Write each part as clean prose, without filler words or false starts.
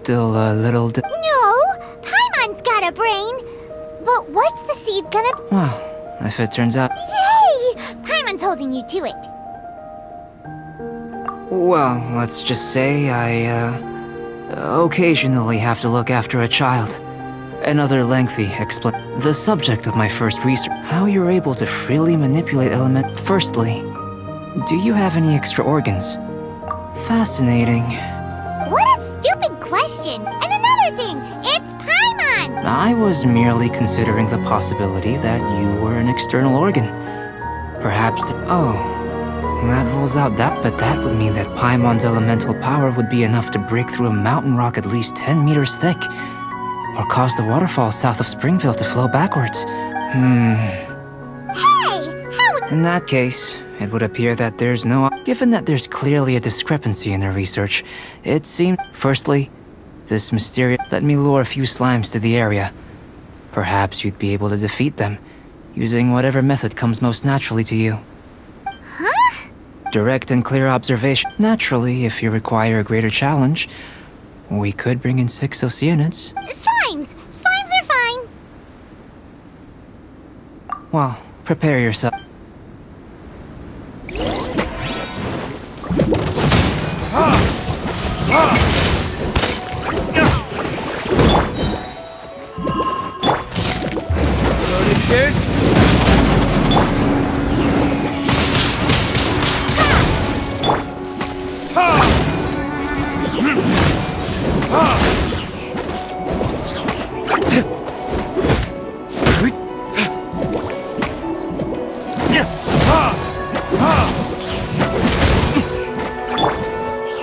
still a little No! Paimon's got a brain! But what's the seed gonna... Well, if it turns out... Yay! Paimon's holding you to it. Well, let's just say I, occasionally have to look after a child. Another lengthy the subject of my first research, how you're able to freely manipulate element. Firstly, do you have any extra organs? Fascinating. What a stupid question! And another thing, it's Paimon! I was merely considering the possibility that you were an external organ. Perhaps that rules out that, but that would mean that Paimon's elemental power would be enough to break through a mountain rock at least 10 meters thick. Or cause the waterfall south of Springfield to flow backwards. Hey! How... In that case, it would appear that there's no... Given that there's clearly a discrepancy in the research, it seemed... Firstly, this mysterious... Let me lure a few slimes to the area. Perhaps you'd be able to defeat them, using whatever method comes most naturally to you. Huh? Direct and clear observation. Naturally, if you require a greater challenge, we could bring in 6 Oceanids. Slimes! Slimes are fine! Well, prepare yourself.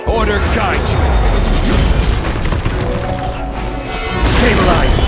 Order guide you. Stabilize.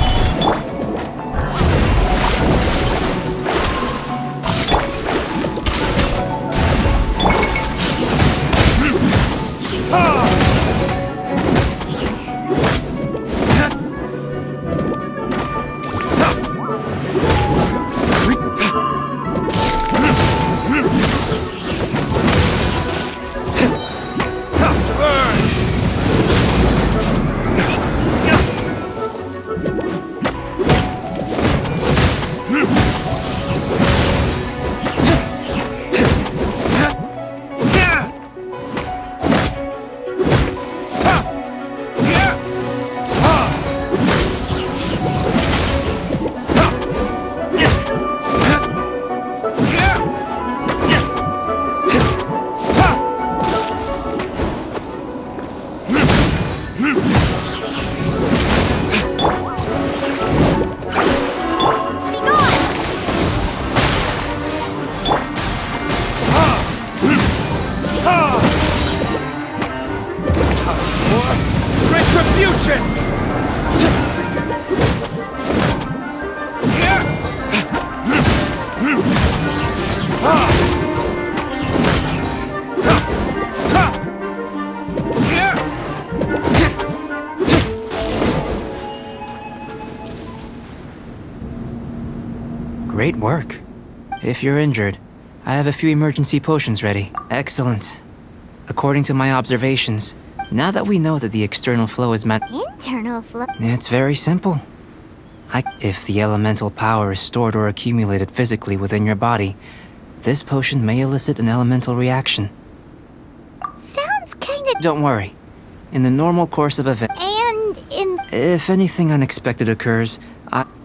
Retribution! Great work. If you're injured, I have a few emergency potions ready. Excellent. According to my observations, now that we know that the external flow is Internal flow? It's very simple. If the elemental power is stored or accumulated physically within your body, this potion may elicit an elemental reaction. Sounds kinda... Don't worry. In the normal course of events... And in... If anything unexpected occurs,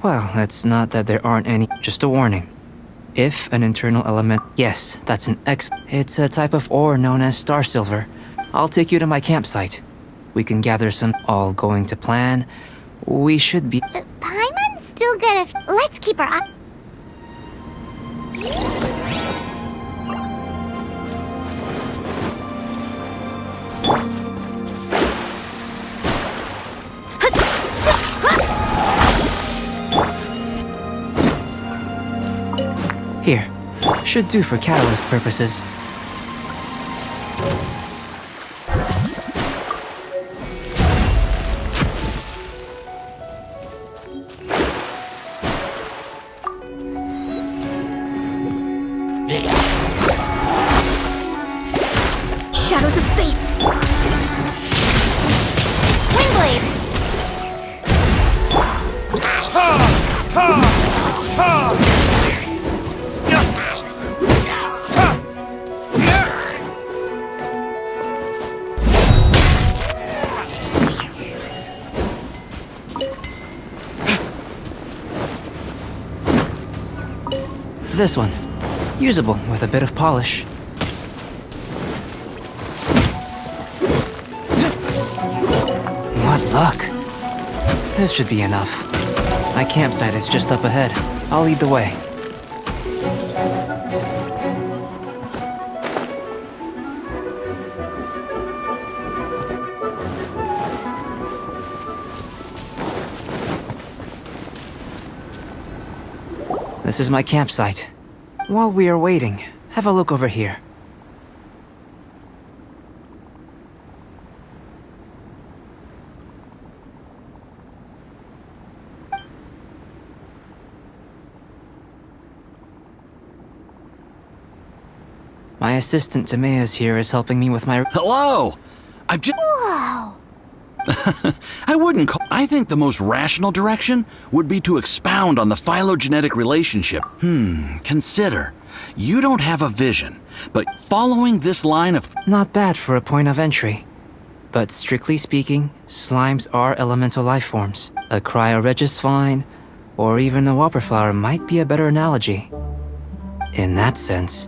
well, it's not that there aren't any... Just a warning. If an internal element... Yes, that's an It's a type of ore known as star silver. I'll take you to my campsite. We can gather some... All going to plan. We should be... Paimon's still gonna... Let's keep our eye... Here. Should do for catalyst purposes. Shadows of Fate! Windblade! This one. Usable with a bit of polish. What luck. This should be enough. My campsite is just up ahead. I'll lead the way. This is my campsite. While we are waiting, have a look over here. My assistant Timaeus here is helping me with my... Hello! I've just... Whoa. I wouldn't call... I think the most rational direction would be to expound on the phylogenetic relationship. Consider. You don't have a vision, but following this line of... Not bad for a point of entry. But strictly speaking, slimes are elemental life forms. A cryoregisvine, or even a whopperflower might be a better analogy. In that sense...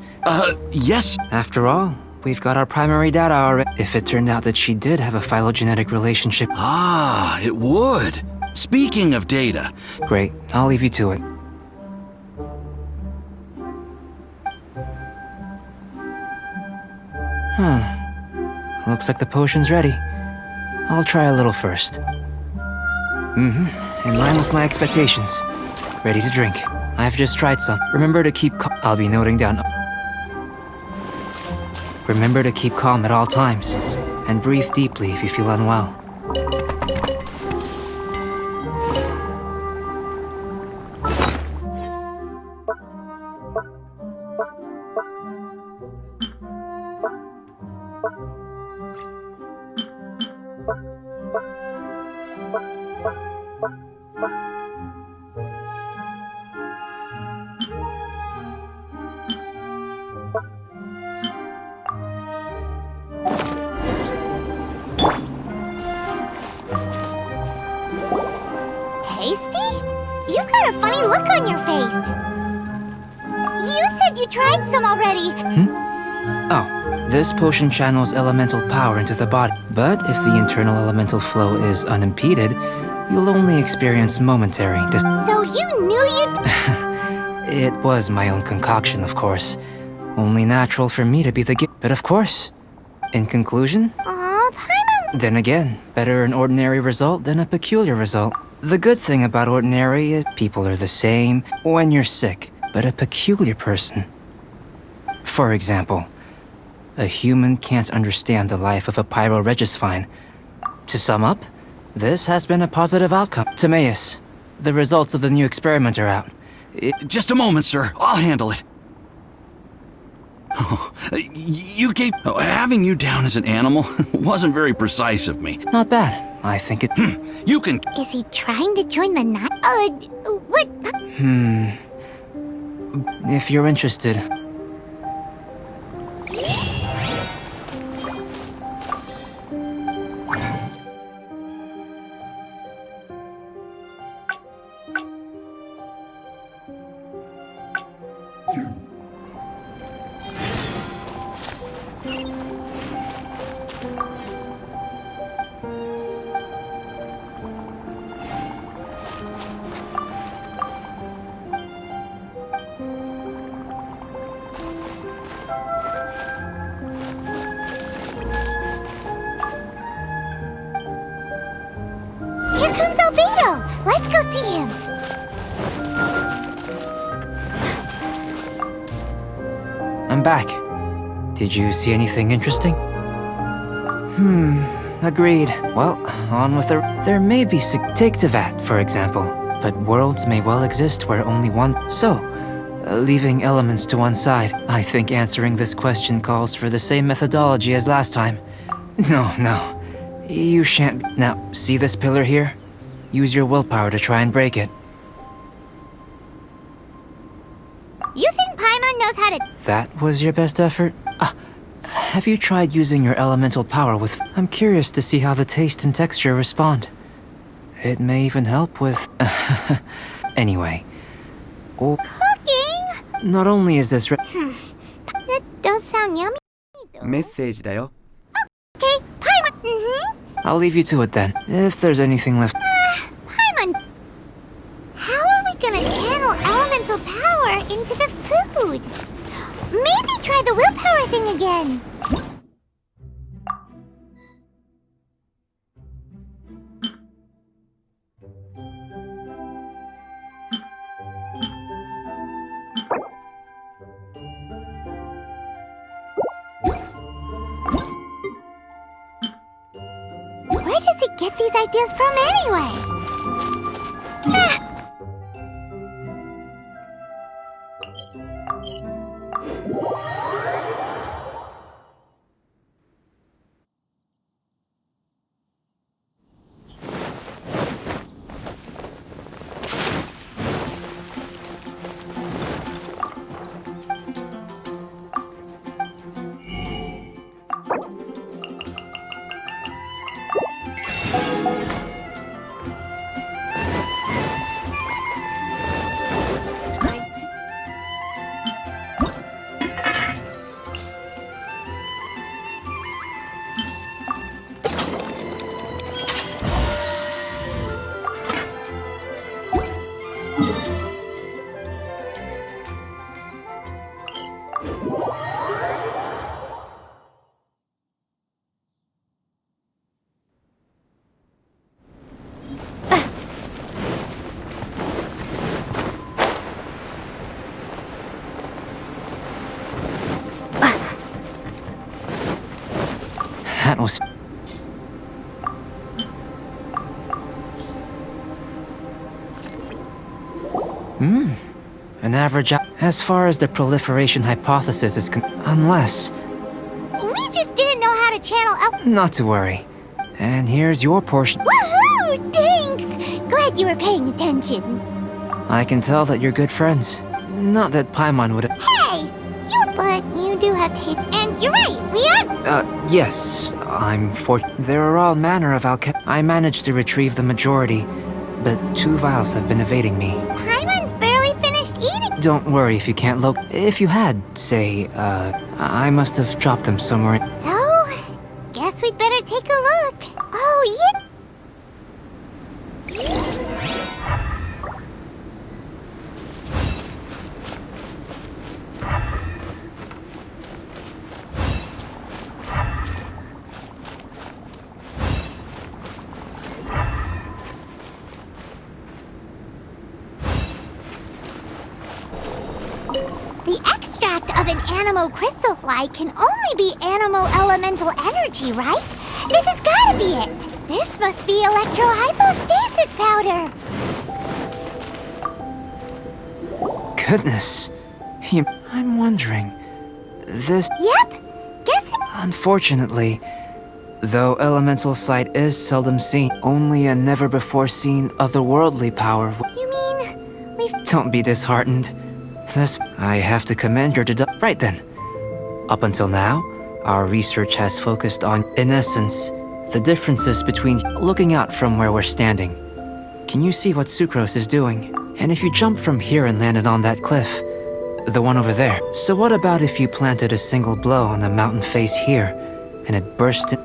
yes? After all, we've got our primary data already. If it turned out that she did have a phylogenetic relationship... Ah, it would. Speaking of data... Great, I'll leave you to it. Looks like the potion's ready. I'll try a little first. In line with my expectations. Ready to drink. I've just tried some. Remember to keep I'll be noting down. Remember to keep calm at all times, and breathe deeply if you feel unwell. Tasty? You've got a funny look on your face. You said you tried some already. Oh, this potion channels elemental power into the body. But if the internal elemental flow is unimpeded, you'll only experience momentary So you knew you'd... It was my own concoction, of course. Only natural for me to be the But of course, in conclusion... Aw, Paimon... Then again, better an ordinary result than a peculiar result. The good thing about ordinary is people are the same when you're sick, but a peculiar person. For example, a human can't understand the life of a pyroregisvine. To sum up, this has been a positive outcome. Timaeus, the results of the new experiment are out. Just a moment, sir. I'll handle it. Having you down as an animal wasn't very precise of me. Not bad. I think it... You can... Is he trying to join the night? What? If you're interested... Here comes Albedo. Let's go see him. I'm back. Did you see anything interesting? Agreed. Well, on with the... There may be... Take Tevat, for example. But worlds may well exist where only one... So, leaving elements to one side, I think answering this question calls for the same methodology as last time. No. You shan't... Now, see this pillar here? Use your willpower to try and break it. knows how to... That was your best effort? Have you tried using your elemental power with... I'm curious to see how the taste and texture respond. It may even help with... Anyway. Oh, Cooking? not only is this... That does sound yummy. メッセージだよ。 Okay, Paimon. I'll leave you to it then, if there's anything left. Paimon, how are we gonna channel elemental power into the food? Maybe try the willpower thing again. Where does he get these ideas from anyway? That was... An average... As far as the proliferation hypothesis is unless... We just didn't know how to channel Not to worry. And here's your portion. Woohoo! Thanks! Glad you were paying attention. I can tell that you're good friends. Not that Paimon would... Hey! But you do have taste. And you're right, we are... Yes. There are all manner of I managed to retrieve the majority, but 2 vials have been evading me. Paimon's barely finished eating. Don't worry if you can't If you had, say, I must have dropped them somewhere. So, guess we'd better take a look. Oh, yeah. The extract of an animo crystal fly can only be animo elemental energy, right? This has gotta be it! This must be electrohypostasis powder! Goodness. I'm wondering... This... Yep! Guess it... Unfortunately, though elemental sight is seldom seen, only a never-before-seen otherworldly power... You mean... we've... Don't be disheartened. I have to commend your Right then. Up until now, our research has focused on, in essence, the differences between looking out from where we're standing. Can you see what Sucrose is doing? And if you jump from here and landed on that cliff, the one over there. So what about if you planted a single blow on the mountain face here, and it burst in...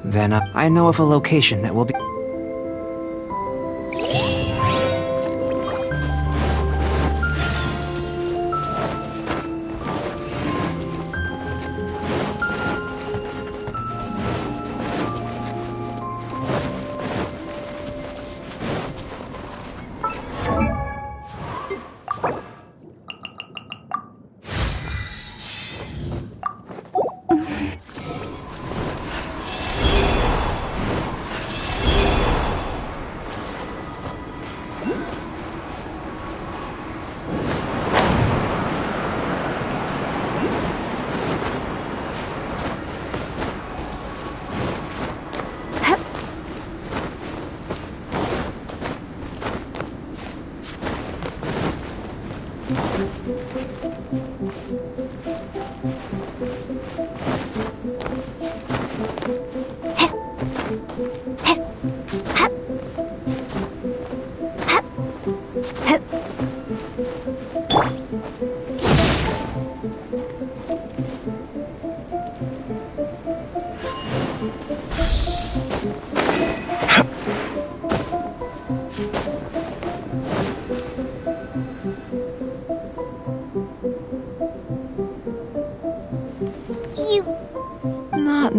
Then I know of a location that will be...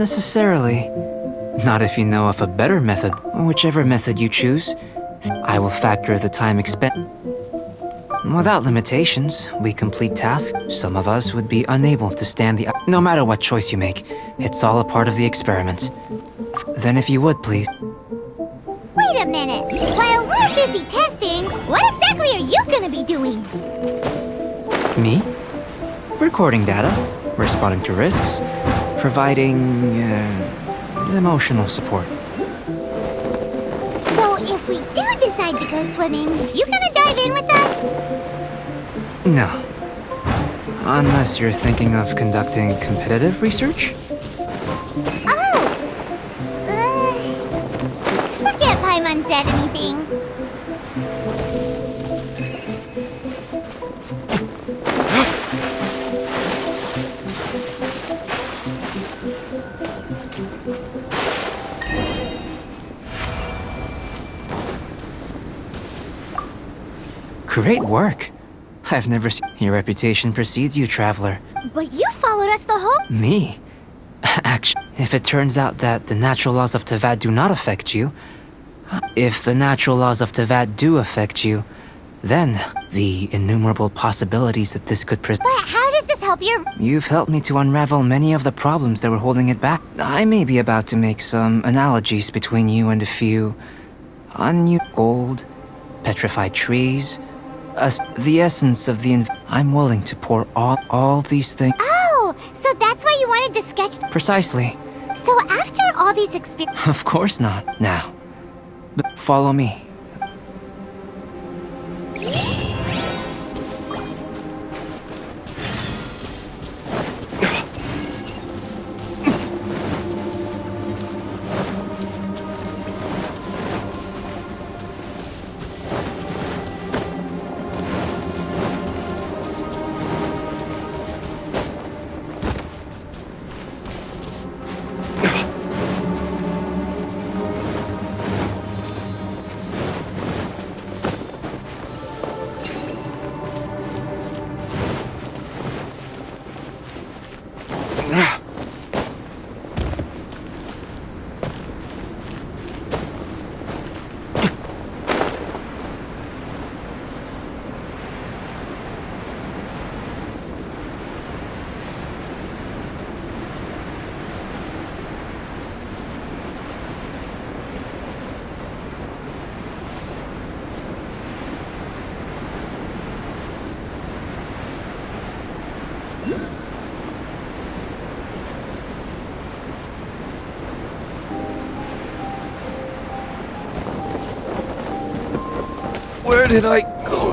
necessarily. Not if you know of a better method. Whichever method you choose, I will factor the time expended. Without limitations, we complete tasks. Some of us would be unable to stand the... No matter what choice you make, it's all a part of the experiment. Then if you would, please. Wait a minute. While we're busy testing, what exactly are you gonna be doing? Me? Recording data, responding to risks, providing, emotional support. So if we do decide to go swimming, you gonna dive in with us? No. Unless you're thinking of conducting competitive research? Oh! Forget Paimon said anything. Great work. I've never seen... Your reputation precedes you, traveler. But you followed us the whole... Me? Actually, if it turns out that the natural laws of Tevat do not affect you, if the natural laws of Tevat do affect you, then the innumerable possibilities that this could present... But how does this help your... You've helped me to unravel many of the problems that were holding it back. I may be about to make some analogies between you and a few... gold, petrified trees... the essence of the... I'm willing to pour all these things... Oh, so that's why you wanted to sketch... Precisely. So after all these experiences... Of course not. Now, but follow me. Where did I go